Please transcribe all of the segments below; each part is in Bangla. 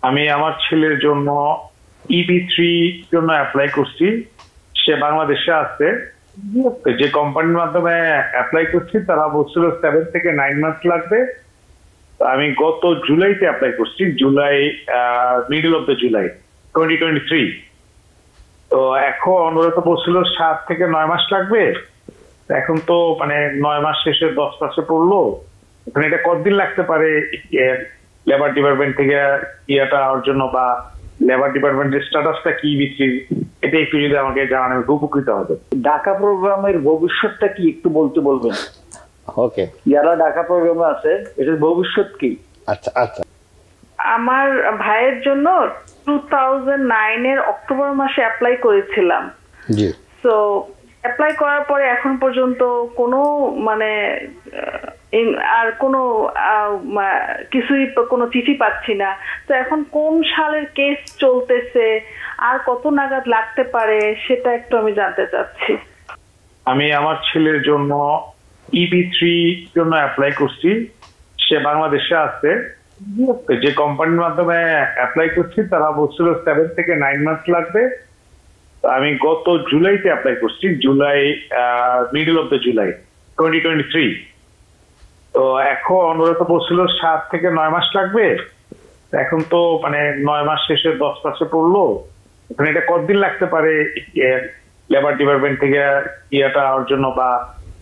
আমি আমার ছেলের জন্য EB3 জন্য অ্যাপ্লাই করছি। সে বাংলাদেশে আছে। যে কোম্পানির মাধ্যমে অ্যাপ্লাই করছি তারা বলছিল 7 থেকে 9 মাস লাগবে। আমি গত জুলাইতে অ্যাপ্লাই করছি, July middle of the July 2023। তো এখন ওরা তো বলছিল 7 থেকে 9 মাস লাগবে। এখন তো মানে 9 মাস শেষে 10 মাসে পড়লো। এখন এটা কতদিন লাগতে পারে লেবার ডিপার্টমেন্ট থেকে ইয়েটা হওয়ার জন্য, বা লেবার ডিপার্টমেন্টের স্ট্যাটাসটা কি বিক্রি, এটা একটু যদি আমাকে জানান আমি উপকৃত হবে। ঢাকা প্রোগ্রামের ভবিষ্যৎটা কি একটু বলবেন? ওকে, যারা ঢাকা প্রোগ্রামে আছে এটার ভবিষ্যৎ কি? আচ্ছা আচ্ছা। আমার ভাইয়ের জন্য 2009 এর অক্টোবর মাসে অ্যাপ্লাই করেছিলাম। জি। সো অ্যাপ্লাই করার পরে এখন পর্যন্ত কোনো মানে আর কোনো কিছুই, কোনো চিঠি পাচ্ছি না। তো এখন কোন সালের কেস চলতেছে আর কত নাগাদ লাগতে পারে সেটা একটু আমি জানতে চাচ্ছি। আমি আমার ছেলের জন্য EB3 জন্য অ্যাপ্লাই করছি। সে বাংলাদেশে আছে। যে কোম্পানির মাধ্যমে অ্যাপ্লাই করছি তারা বলছিল 7 থেকে 9 মাস লাগবে। আমি গত জুলাইতে অ্যাপ্লাই করছি, July middle of the July 2023। তো এখন ওরা তো বলছিল 7 থেকে 9 মাস লাগবে। এখন তো মানে 9 মাস শেষে 10 মাসে পড়লো। এখন এটা কতদিন লাগতে পারে লেবার ডিপার্টমেন্ট থেকে ইয়েটা হওয়ার জন্য, বা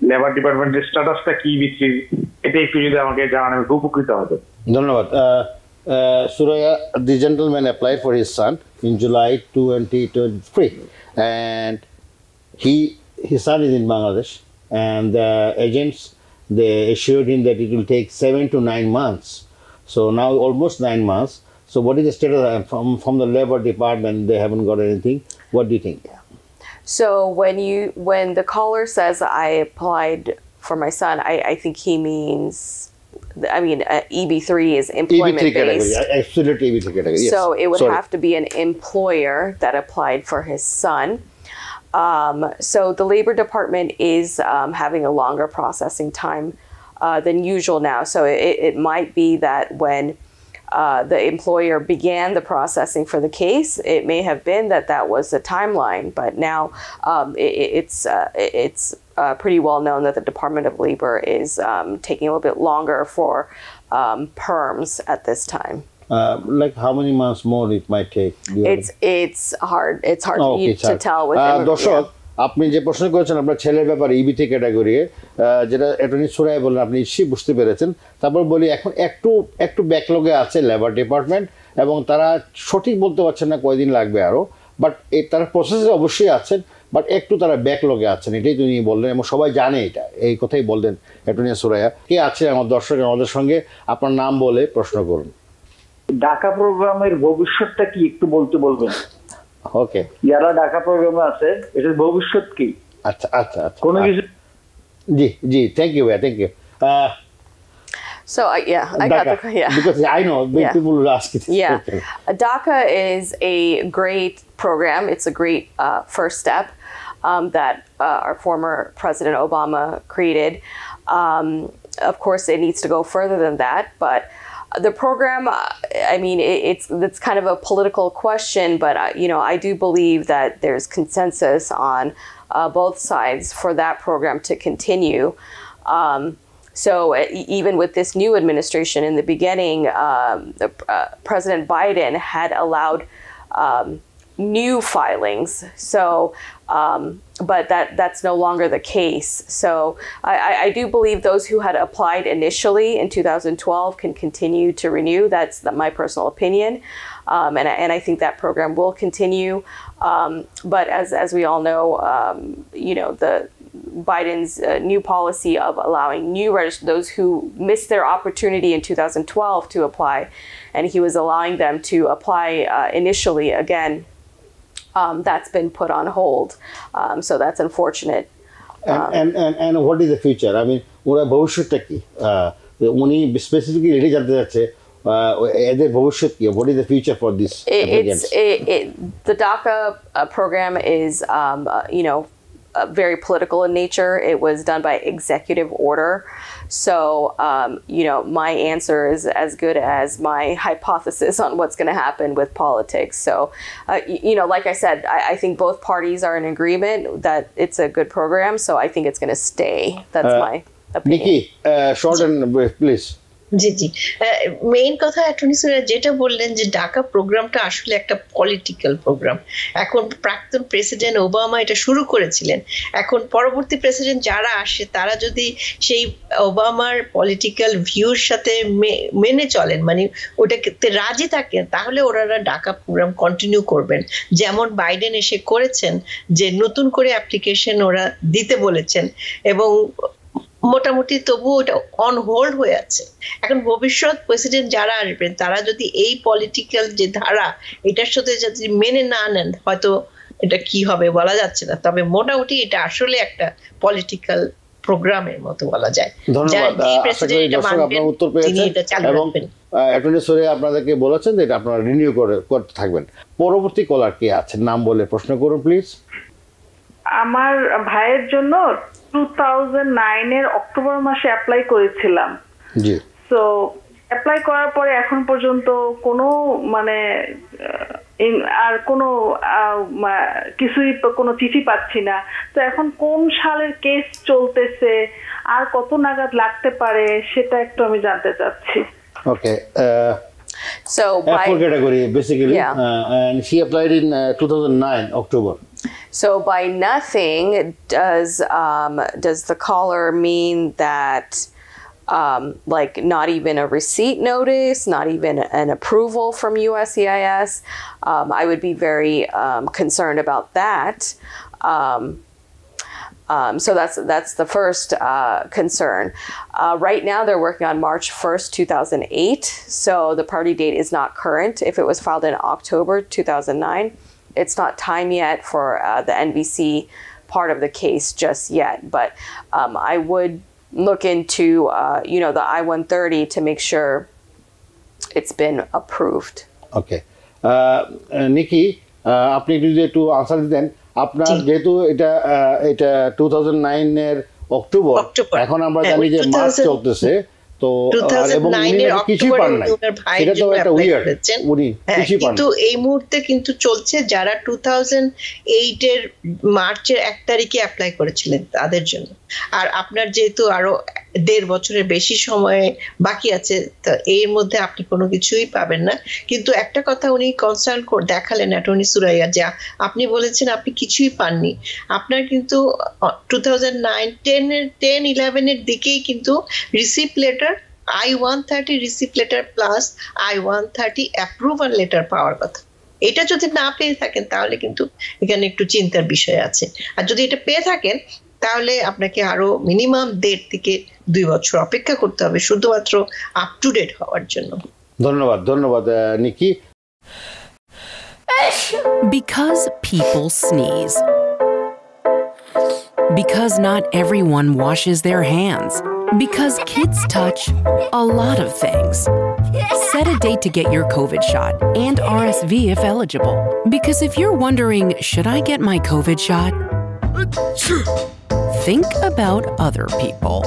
লেবার ডিপার্টমেন্টের স্ট্যাটাসটা কি বিক্রি, এটা একটু যদি আমাকে জানান আমি উপকৃত হবে। ধন্যবাদ। Suraya, the gentleman applied for his son in July 2023, and his son is in Bangladesh, and the agents, they assured him that it will take 7 to 9 months. So now almost 9 months. So what is the status from the labor department? They haven't got anything. What do you think? So when the caller says I applied for my son, I think he means, I mean, EB3 is employment EB3 category, based. absolutely EB3 category. Yes. So it would have to be an employer that applied for his son. So the Labor Department is having a longer processing time than usual now. So it might be that when the employer began the processing for the case, it may have been that was the timeline, but now it's pretty well known that the Department of Labor is taking a little bit longer for perms at this time. Like how many months more it might take? It's hard for you to tell with দর্শক, আপনি যে প্রশ্ন করেছেন আপনার ছেলের ব্যাপারে EB3 ক্যাটাগরি, যেটা অ্যাটর্নি সুরাইয়া বললেন, আপনি নিশ্চয়ই বুঝতে পেরেছেন। তারপর বলি এখন একটু ব্যাকলগে আছে লেবার ডিপার্টমেন্ট, এবং তারা সঠিক বলতে পারছেন না কয়দিন লাগবে আরও, বাট তারা প্রসেসে অবশ্যই আছেন, বাট একটু তারা ব্যাকলগে আছেন, এটাই তিনি বললেন এবং সবাই জানে এটা, এই কথাই বললেন অ্যাটর্নি সুরাইয়া। কে আছে আমার দর্শক আমাদের সঙ্গে? আপনার নাম বলে প্রশ্ন করুন। ঢাকা প্রোগ্রামের ভবিষ্যৎটা কি একটু বলবেন? ওকে, যারা ঢাকা প্রোগ্রামে আছে এটার ভবিষ্যৎ কি? আচ্ছা আচ্ছা আচ্ছা, কোনো কিছু? জি জি, থ্যাংক ইউ ভাইয়া, thank you. So yeah, I got the because I know people will ask it. Yeah, DACA is a great program. It's a great first step that our former President Obama created. Of course, it needs to go further than that, but the program, I mean, it's kind of a political question, but I do believe that there's consensus on both sides for that program to continue. So even with this new administration, in the beginning, President Biden had allowed new filings. So, but that's no longer the case. So I do believe those who had applied initially in 2012 can continue to renew. That's my personal opinion. And I think that program will continue. But as we all know, the Biden's new policy of allowing those who missed their opportunity in 2012 to apply, and he was allowing them to apply initially again. That's been put on hold, so that's unfortunate. And what is the future? I mean, ওরা ভবিষ্যৎটা কি? উনি স্পেসিফিকলি এটাই জানতে চাচ্ছে, এদের ভবিষ্যৎ কি? What is the future for this? The DACA program is, very political in nature. It was done by executive order. So, my answer is as good as my hypothesis on what's going to happen with politics. So, like I said, I think both parties are in agreement that it's a good program. So I think it's going to stay. That's my opinion. Nikki, short and brief, please. G G main কথা অ্যাটর্নি জেনারেল যেটা বললেন যে ঢাকা প্রোগ্রামটা আসলে একটা পলিটিক্যাল প্রোগ্রাম। এখন প্রাক্তন প্রেসিডেন্ট ওবামা এটা শুরু করেছিলেন, এখন পরবর্তী প্রেসিডেন্ট যারা আসে তারা যদি সেই ওবামার পলিটিক্যাল ভিউর সাথে মেনে চলেন, মানে ওটাতে রাজি থাকেন, তাহলে ওনারা ঢাকা প্রোগ্রাম কন্টিনিউ করবেন। যেমন বাইডেন এসে করেছেন যে নতুন করে অ্যাপ্লিকেশন ওরা দিতে বলেছেন এবং মোটামুটি তবু ওটা অন হোল্ড হয়ে আছে। এখন ভবিষ্যৎ প্রেসিডেন্ট যারা আসবেন তারা যদি এই পলিটিক্যাল যে ধারা এটার সাথে যদি মেনে না নেন, হয়তো এটা কি হবে বলা যাচ্ছে না, তবে মোটামুটি এটা আসলে একটা পলিটিক্যাল প্রোগ্রামের মতো বলা যায়। ধন্যবাদ। আশা করি দর্শক আপনারা উত্তর পেয়েছেন এবং অ্যাটর্নি জেনারেল আপনাদেরকে বলেছেন যে এটা আপনারা রিনিউ করতে থাকবেন। পরবর্তী কলার কে আছেন নাম বলে প্রশ্ন করুন প্লিজ। আমার ভাইয়ের জন্য 2009 এর অক্টোবর মাসে অ্যাপ্লাই করেছিলাম। জি। সো অ্যাপ্লাই করার পরে এখন পর্যন্ত কোনো আর কোনো কিছুই কোনো চিঠি পাচ্ছি না। তো এখন কোন সালের কেস চলতেছে আর কত নাগাদ লাগতে পারে সেটা একটু আমি জানতে চাচ্ছি। ওকে। So by category basically, and she applied in 2009 October. So by nothing, does the caller mean that like not even a receipt notice, not even an approval from USCIS? I would be very concerned about that. So that's the first concern. Right now they're working on March 1st, 2008. So the party date is not current. If it was filed in October 2009, it's not time yet for the NVC part of the case just yet. But I would look into, the I-130 to make sure it's been approved. Okay. Nikki, আপনি যদি একটু আনসার দিতেন, আপনার যেহেতু এটা 2009 এর অক্টোবর, এখন আমরা জানি যে মার্চ চলতেছে, তো এবং কিছু পান নাই, এটা তো একটা উইয়ার্ড, উনি কিছু পান। কিন্তু এই মুহূর্তে কিন্তু চলছে যারা 2008 এর মার্চের 1 তারিখে অ্যাপ্লাই করেছিলেন তাদের জন্য। আর আপনার যেহেতু আরো 1.5 বছরের বেশি সময় বাকি আছে, তো এর মধ্যে আপনি কোনো কিছুই পাবেন না। কিন্তু একটা কথা উনি কনসার্ন দেখালেন অ্যাটর্নি সুরাইয়া, যে আপনি বলেছেন আপনি কিছুই পাননি। আপনার কিন্তু 2009, 10, 11 এর দিকেই কিন্তু receipt letter, I-130 receipt letter plus I-130 approval letter পাওয়ার কথা। এটা যদি না পেয়ে থাকেন তাহলে কিন্তু এখানে একটু চিন্তার বিষয় আছে। আর যদি এটা পেয়ে থাকেন তাহলে আপনাকে আরো মিনিমাম 1.5 থেকে 2 বছর অপেক্ষা করতে হবে শুধুমাত্র আপ টু ডেট হওয়ার জন্য। ধন্যবাদ নিকি। Because people sneeze. Because not everyone washes their hands. Because kids touch a lot of things. Set a date to get your COVID shot and RSV if eligible. Because if you're wondering, should I get my COVID shot? Think about other people.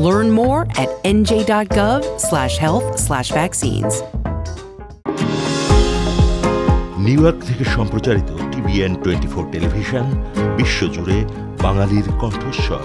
Learn more at nj.gov/health/vaccines. New York থেকে সম্প্রচারিত TVN 24 টেলিভিশন বিশ্বজুড়ে বাঙালির কণ্ঠস্বর।